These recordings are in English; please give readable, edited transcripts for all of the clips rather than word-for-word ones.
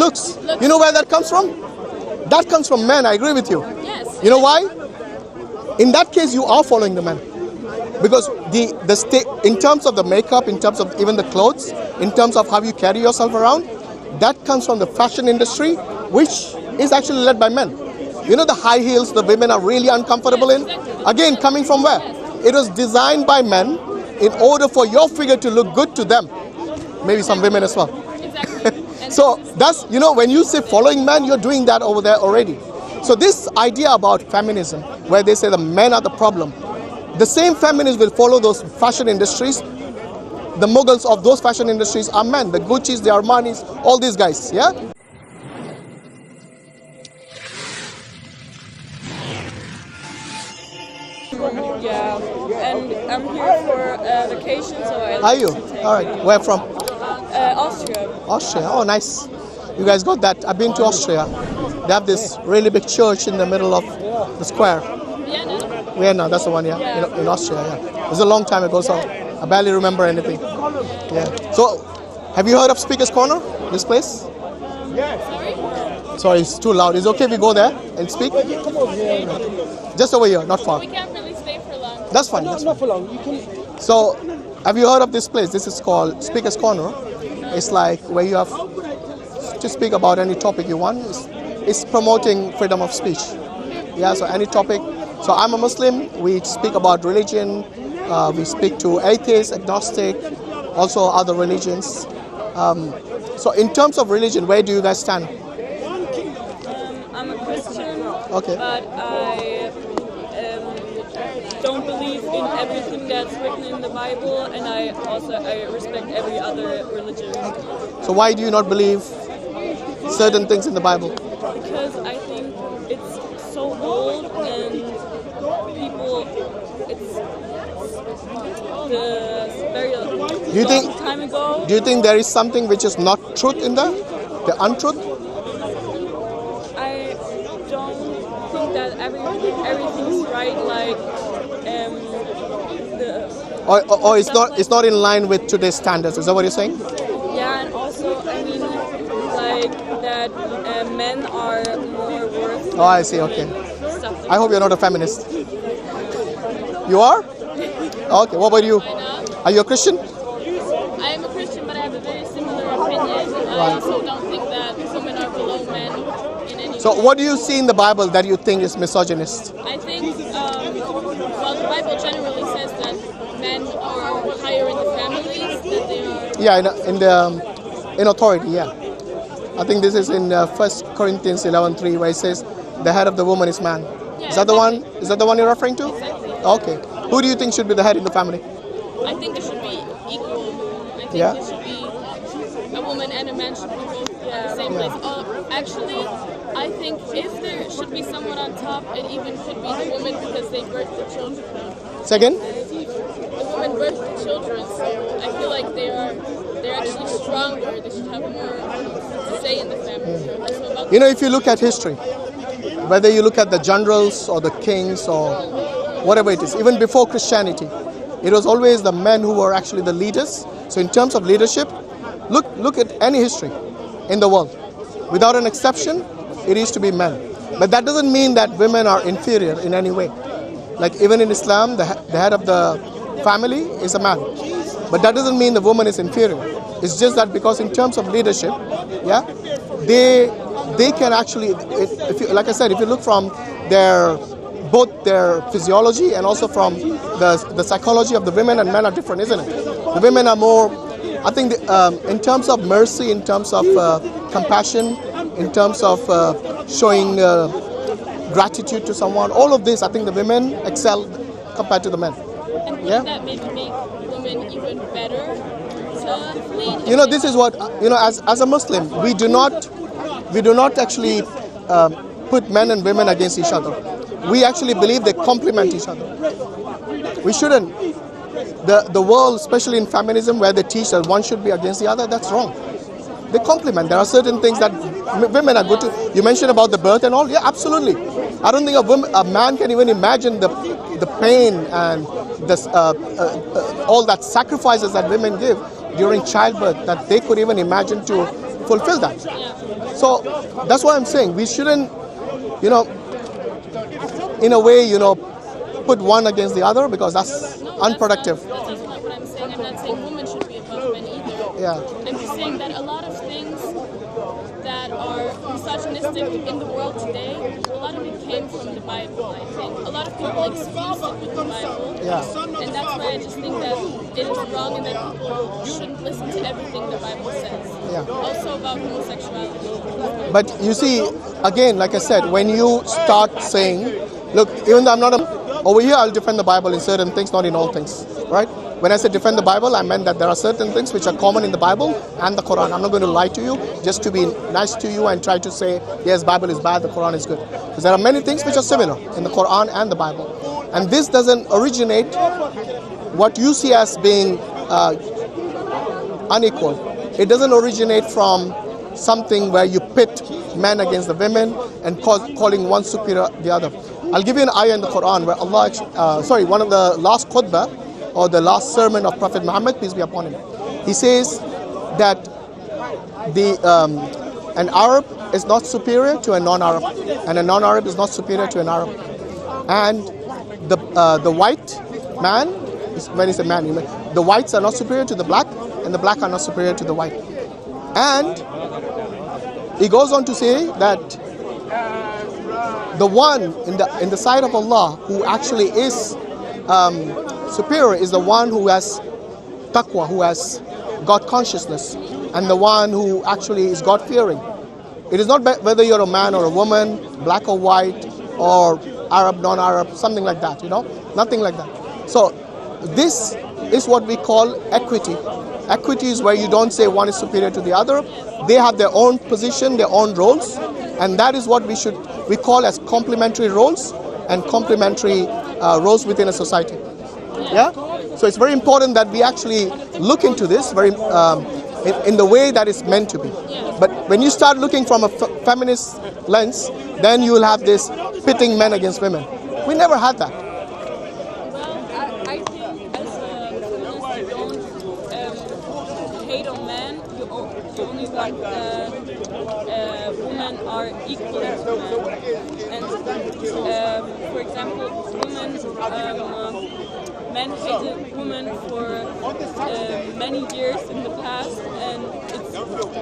Looks. You know where that comes from? That comes from men. I agree with you. Yes. You know why? In that case, you are following the men. Because in terms of the makeup, in terms of even the clothes, in terms of how you carry yourself around, that comes from the fashion industry, which is actually led by men. You know the high heels the women are really uncomfortable in? Again, coming from where? It was designed by men in order for your figure to look good to them. Maybe some women as well. Exactly. So that's, when you say following men, you're doing that over there already. So this idea about feminism, where they say the men are the problem, the same feminists will follow those fashion industries. The moguls of those fashion industries are men. The Gucci's, the Armani's, all these guys, yeah? Yeah, and I'm here for vacation, so I Are you? All right. Where from? Austria. Austria. Oh, nice. You guys got that. I've been to Austria. They have this really big church in the middle of the square. Vienna, that's the one, yeah. In Austria, yeah. It was a long time ago, so I barely remember anything. Yeah. So, have you heard of Speaker's Corner? This place? Sorry, it's too loud. Is it okay if we go there and speak? Just over here, not far. We can't really stay for long. That's fine. Not for long. So, have you heard of this place? This is called Speaker's Corner. It's like where you have to speak about any topic you want. It's promoting freedom of speech. Yeah, so any topic. So I'm a Muslim. We speak about religion. We speak to atheists, agnostic, also other religions. So in terms of religion, where do you guys stand? I'm a Christian, Okay. but I don't believe in everything that's written in the Bible, and I respect every other religion. So why do you not believe certain things in the Bible? Because I think it's so old, and people, it's very long time ago. Do you think there is something which is not truth in there? The untruth? I don't think that everything's right, like Or it's not in line with today's standards. Is that what you're saying? Yeah, and also I mean like that men are more worth. Oh, I see. Okay. Stuff like I hope you're not a feminist. You are? Okay. What about you? Are you a Christian? I am a Christian, but I have a very similar opinion. I also don't think that women are below men in any way. So what do you see in the Bible that you think is misogynist? I think, well, the Bible generally says that men are higher in the families than they are. Yeah, in authority, yeah. I think this is in 1 Corinthians 11:3, where it says the head of the woman is man. Yeah, Is that the one? Is that the one you're referring to? Exactly. Okay. Who do you think should be the head in the family? I think it should be equal. I think Yeah. it should be a woman and a man should be both at the same place. Actually, I think if there should be someone on top, it even could be the woman because they birth the children. Second? The women birth the children, so I feel like they're actually stronger. They should have more to say in the family. So about If you look at history, whether you look at the generals or the kings or whatever it is, even before Christianity, it was always the men who were actually the leaders. So in terms of leadership, look at any history in the world. Without an exception, it used to be men. But that doesn't mean that women are inferior in any way. Like even in Islam, the head of the family is a man. But that doesn't mean the woman is inferior. It's just that because in terms of leadership, yeah, they can actually, like I said, if you look from both their physiology and also from the psychology of the women and men are different, isn't it? The women are more, I think, in terms of mercy, in terms of compassion, in terms of showing gratitude to someone, all of this, I think the women excel compared to the men. And wouldn't that maybe make women even better to lead? This is what, as a Muslim, we do not actually put men and women against each other. We actually believe they complement each other. We shouldn't. The world, especially in feminism, where they teach that one should be against the other, that's wrong. They complement. There are certain things that women are good to. You mentioned about the birth and all. Yeah, absolutely. I don't think a man can even imagine the pain and all that sacrifices that women give during childbirth that they could even imagine fulfill that. Yeah. So that's why I'm saying we shouldn't, in a way, put one against the other, because that's unproductive. That's not what I'm saying. I'm not saying women should be above men either. Yeah. I'm just saying that a lot of things that are misogynistic in the world today, a lot of it came from the Bible, I think. A lot of people excuse it with the Bible. Yeah. And that's why I just think that it is wrong and that people shouldn't listen to everything the Bible says. Yeah. Also about homosexuality. But you see, again, like I said, when you start saying, look, even though I'm not over here, I'll defend the Bible in certain things, not in all things, right? When I said defend the Bible, I meant that there are certain things which are common in the Bible and the Quran. I'm not going to lie to you just to be nice to you and try to say, yes, Bible is bad, the Quran is good. Because there are many things which are similar in the Quran and the Bible. And this doesn't originate what you see as being unequal. It doesn't originate from something where you pit men against the women and calling one superior the other. I'll give you an ayah in the Quran where Allah, one of the last khutbah or the last sermon of Prophet Muhammad, peace be upon him. He says that an Arab is not superior to a non-Arab, and a non-Arab is not superior to an Arab. And the white man, when he said man, the whites are not superior to the black, and the black are not superior to the white. And he goes on to say that the one in the sight of Allah who actually is superior is the one who has taqwa, who has God consciousness, and the one who actually is God fearing. It is not whether you're a man or a woman, black or white, or Arab, non-Arab, something like that, nothing like that. So this is what we call equity. Equity is where you don't say one is superior to the other. They have their own position, their own roles, and that is what we call as complementary roles and complementary roles within a society. Yeah? So it's very important that we actually look into this very in the way that it's meant to be. But when you start looking from a feminist lens, then you will have this pitting men against women. We never had that. Well, I think as a feminist, you don't hate on men. You only want women are equal to men. And for example, men hated women for many years in the past, and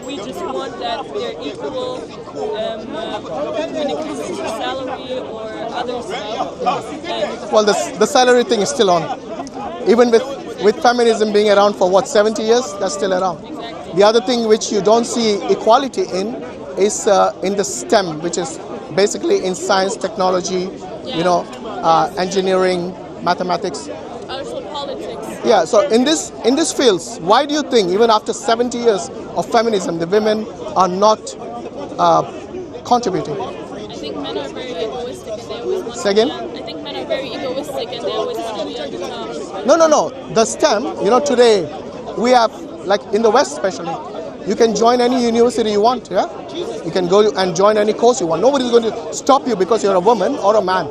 we just want that they're equal when it comes to salary or other stuff. Well, the salary thing is still on. Even with feminism being around for 70 years, that's still around. Exactly. The other thing which you don't see equality in is in the STEM, which is basically in science, technology, engineering, mathematics. Also politics. Yeah, so in this fields, why do you think even after 70 years of feminism, the women are not contributing? I think men are very egoistic and they always want Say again? I think men are very egoistic and they always want to be on the top. No. The STEM, today we have, like in the West especially, you can join any university you want, yeah? You can go and join any course you want. Nobody's going to stop you because you're a woman or a man.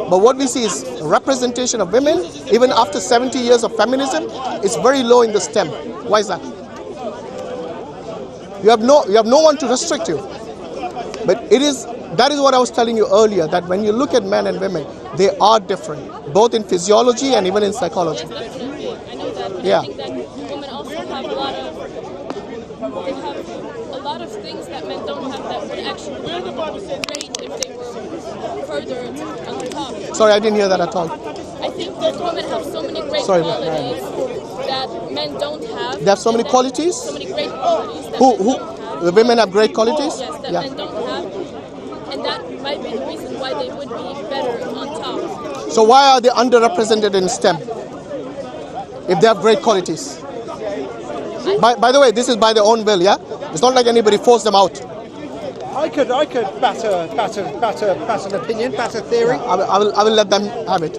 But what we see is representation of women, even after 70 years of feminism, is very low in the STEM. Why is that? You have no one to restrict you. But that is what I was telling you earlier, that when you look at men and women, they are different, both in physiology and even in psychology. Yes, definitely. I know that. But Yeah. I think that women also have a lot of things that men don't have that would actually be great if they were further on the top. Sorry, I didn't hear that at all. I think that women have so many great qualities that men don't have. They have so many qualities? So many great qualities that Who? men don't have. The women have great qualities? Yes, that Yeah. men don't have. And that might be the reason why they would be better on top. So why are they underrepresented in STEM? If they have great qualities. By the way, this is by their own will, yeah? It's not like anybody forced them out. I could batter an opinion, batter theory. I will let them have it.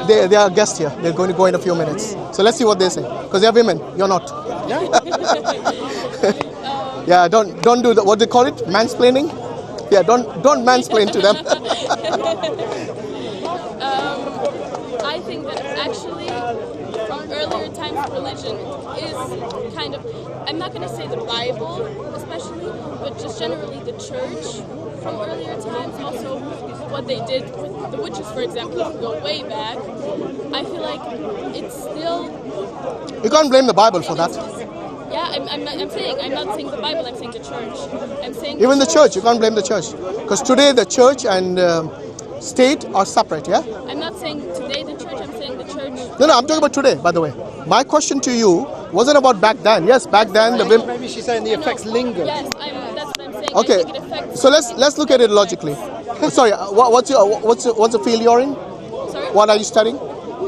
They are guests here. They're going to go in a few minutes. So let's see what they say. Because they're women. You're not. Yeah. Yeah, don't do the, what they call it? Mansplaining? Yeah, don't mansplain to them. I think that actually from earlier times religion is kind of I'm not going to say the Bible especially, but just generally the church from earlier times, also what they did with the witches, for example, if you go way back, I feel like it's still... You can't blame the Bible for that. Yeah, I'm not saying the Bible, I'm saying the church. I'm saying Even the church, you can't blame the church. Because today the church and state are separate, yeah? I'm not saying today the church, I'm saying the church... No, I'm talking about today, by the way. My question to you wasn't about back then. Yes, back then the women... Maybe she's saying the effects linger. Yes, that's what I'm saying. Okay, I think it affects... so let's look at it logically. Sorry, what's the field you're in? Sorry? What are you studying?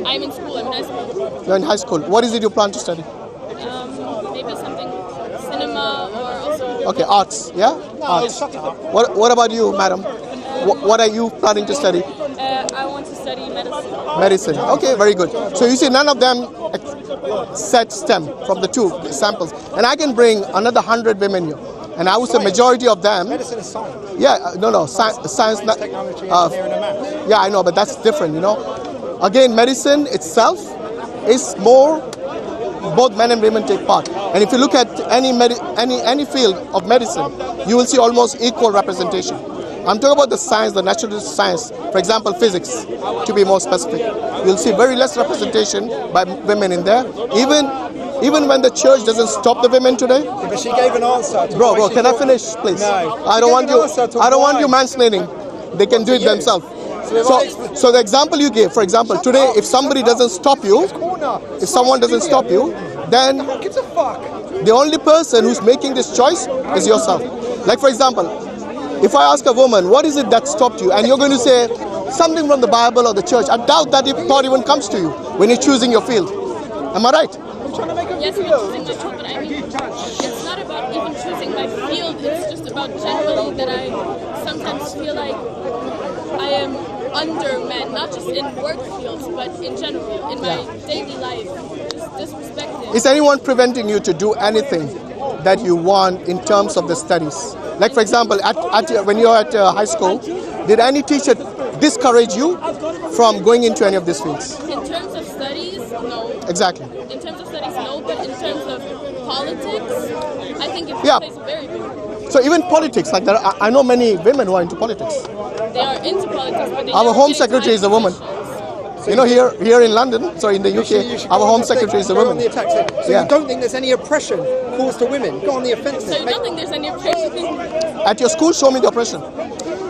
I'm in school, I'm in high school. You're in high school. What is it you plan to study? Maybe something cinema or also... Okay, arts, yeah? Arts. What about you, madam? What are you planning to study? I want to study medicine. Medicine. Okay, very good. So you see, none of them said STEM from the two samples. And I can bring another 100 women here. And I would say majority of them... Medicine is science. Yeah, science... Technology, engineering, and math. Yeah, I know, but that's different, you know. Again, medicine itself is more... Both men and women take part. And if you look at any field of medicine, you will see almost equal representation. I'm talking about the science, the natural science, for example, physics, to be more specific. You'll see very less representation by women in there. Even when the church doesn't stop the women today. Yeah, but she gave an answer. Bro, can I finish, please? No. I don't want you mansplaining. They can do it themselves. So the example you gave, for example, today, if somebody doesn't stop you, if someone doesn't stop you, then the only person who's making this choice is yourself. Like, for example, if I ask a woman, what is it that stopped you? And you're going to say something from the Bible or the church. I doubt that thought even comes to you when you're choosing your field. Am I right? Yes, I'm choosing my field, but I mean, it's not about even choosing my field. It's just about generally that I sometimes feel like I am under men, not just in work fields, but in general, in my daily life, just disrespected. Is anyone preventing you to do anything that you want in terms of the studies? Like, for example, when you're at high school, did any teacher discourage you from going into any of these fields? In terms of studies, no. Exactly. In terms of studies, no, but in terms of politics, I think it plays a very big role. So even politics, like I know many women who are into politics. They are into politics, but they Our home secretary is a woman. You know, here in London, sorry, in the UK, our home secretary is a woman. So you don't think there's any oppression caused to women? Go on the offensive. So you don't think there's any oppression? At your school, show me the oppression.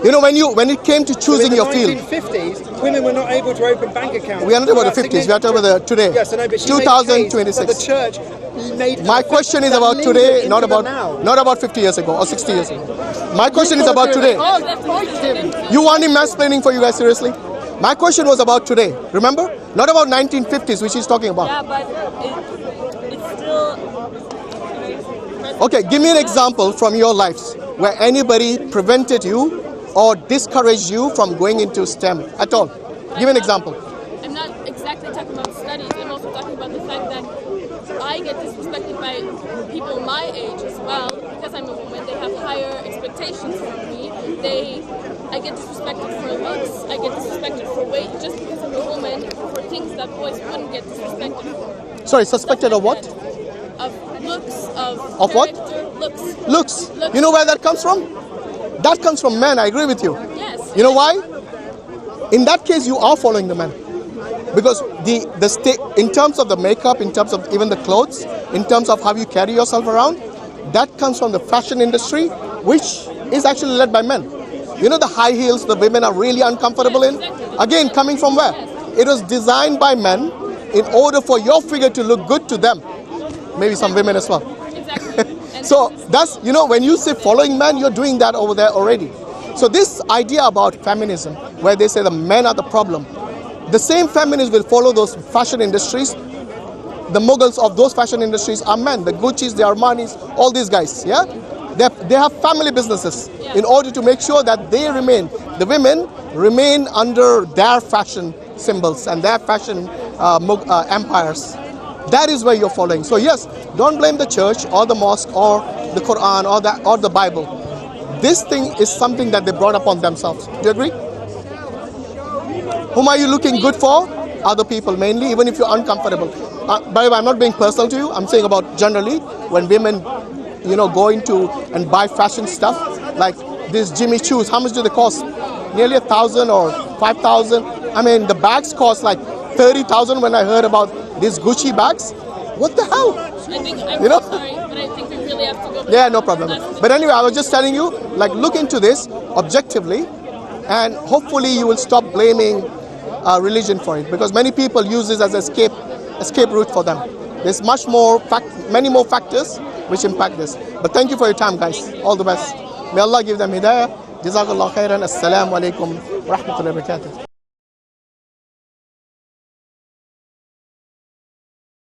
You know, when it came to choosing your field. In the 1950s, women were not able to open bank accounts. We are not about the 50s, we are talking about today. Yes, I know, but 2026. the church made my question is about today, not about 50 years ago or 60 years ago. My question is about today. You want him mansplaining for you guys, seriously? My question was about today, remember? Not about 1950s, which he's talking about. Yeah, but it's still... Okay, give me an example from your lives where anybody prevented you or discouraged you from going into STEM at all. Give me an example. I'm not exactly talking about studies. I'm also talking about the fact that I get disrespected by people my age as well. Because I'm a woman, they have higher expectations from me. I get disrespected for looks. I get disrespected for weight just because I'm a woman, for things that boys wouldn't get disrespected for. Sorry, suspected of what? Of looks, of what? Looks. You know where that comes from? That comes from men, I agree with you. Yes. You know why? In that case, you are following the men. Because the state, in terms of the makeup, in terms of even the clothes, in terms of how you carry yourself around, that comes from the fashion industry, which is actually led by men. You know the high heels the women are really uncomfortable in? Again, coming from where? It was designed by men in order for your figure to look good to them. Maybe some women as well. Exactly. So that's, you know, when you say following men, you're doing that over there already. So this idea about feminism, where they say the men are the problem, the same feminists will follow those fashion industries. The moguls of those fashion industries are men. The Gucci's, the Armani's, all these guys, yeah? They have family businesses in order to make sure that the women remain under their fashion symbols and their fashion empires. That is where you're following. So yes, don't blame the church or the mosque or the Quran or the Bible. This thing is something that they brought upon themselves. Do you agree? Whom are you looking good for? other people mainly, even if you're uncomfortable. By the way, I'm not being personal to you. I'm saying about generally when women, go into and buy fashion stuff like these Jimmy shoes. How much do they cost? Nearly 1,000 or 5,000. I mean, the bags cost like 30,000 when I heard about these Gucci bags. What the hell? I'm sorry, but I think we really have to go. Yeah, no problem. But anyway, I was just telling you, like, look into this objectively, and hopefully you will stop blaming religion for it, because many people use this as an escape route for them. There's many more factors which impact this. But thank you for your time, guys. All the best. May Allah give them hidayah. Jazakallah khairan. Assalamu alaikum wa rahmatullahi wa barakatuh.